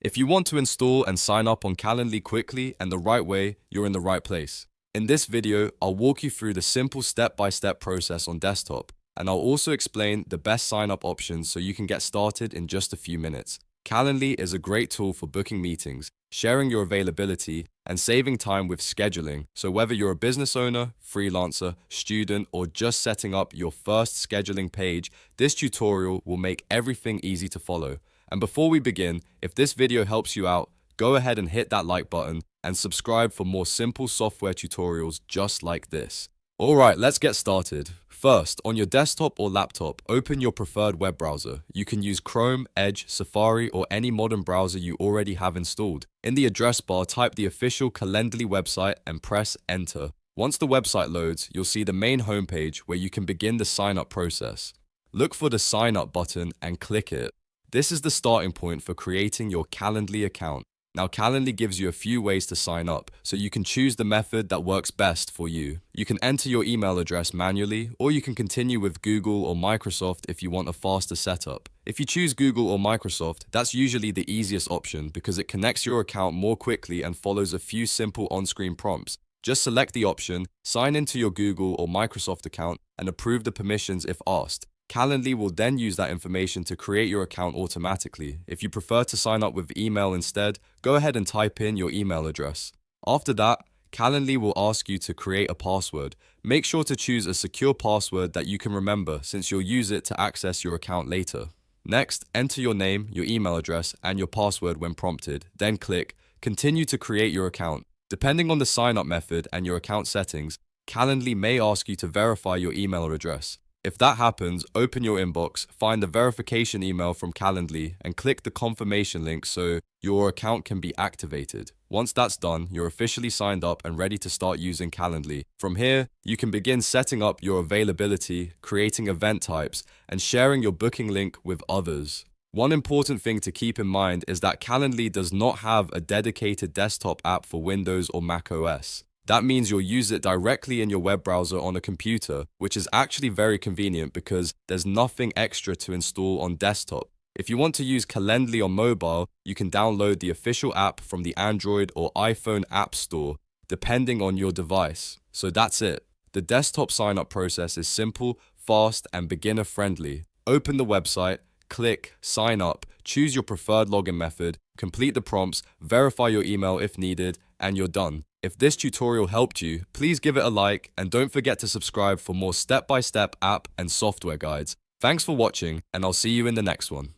If you want to install and sign up on Calendly quickly and the right way, you're in the right place. In this video, I'll walk you through the simple step-by-step process on desktop, and I'll also explain the best sign-up options so you can get started in just a few minutes. Calendly is a great tool for booking meetings, sharing your availability, and saving time with scheduling. So whether you're a business owner, freelancer, student, or just setting up your first scheduling page, this tutorial will make everything easy to follow. And before we begin, if this video helps you out, go ahead and hit that like button and subscribe for more simple software tutorials just like this. Alright, let's get started. First, on your desktop or laptop, open your preferred web browser. You can use Chrome, Edge, Safari, or any modern browser you already have installed. In the address bar, type the official Calendly website and press enter. Once the website loads, you'll see the main homepage where you can begin the sign-up process. Look for the Sign Up button and click it. This is the starting point for creating your Calendly account. Now, Calendly gives you a few ways to sign up, so you can choose the method that works best for you. You can enter your email address manually, or you can continue with Google or Microsoft if you want a faster setup. If you choose Google or Microsoft, that's usually the easiest option because it connects your account more quickly and follows a few simple on-screen prompts. Just select the option, sign into your Google or Microsoft account, and approve the permissions if asked. Calendly will then use that information to create your account automatically. If you prefer to sign up with email instead, go ahead and type in your email address. After that, Calendly will ask you to create a password. Make sure to choose a secure password that you can remember since you'll use it to access your account later. Next, enter your name, your email address, and your password when prompted. Then click Continue to create your account. Depending on the sign-up method and your account settings, Calendly may ask you to verify your email address. If that happens, open your inbox, find the verification email from Calendly, and click the confirmation link so your account can be activated. Once that's done, you're officially signed up and ready to start using Calendly. From here, you can begin setting up your availability, creating event types, and sharing your booking link with others. One important thing to keep in mind is that Calendly does not have a dedicated desktop app for Windows or Mac OS. That means you'll use it directly in your web browser on a computer, which is actually very convenient because there's nothing extra to install on desktop. If you want to use Calendly on mobile, you can download the official app from the Android or iPhone App Store, depending on your device. So that's it. The desktop sign-up process is simple, fast, and beginner-friendly. Open the website, click Sign Up, choose your preferred login method, complete the prompts, verify your email if needed, and you're done. If this tutorial helped you, please give it a like and don't forget to subscribe for more step-by-step app and software guides. Thanks for watching, and I'll see you in the next one.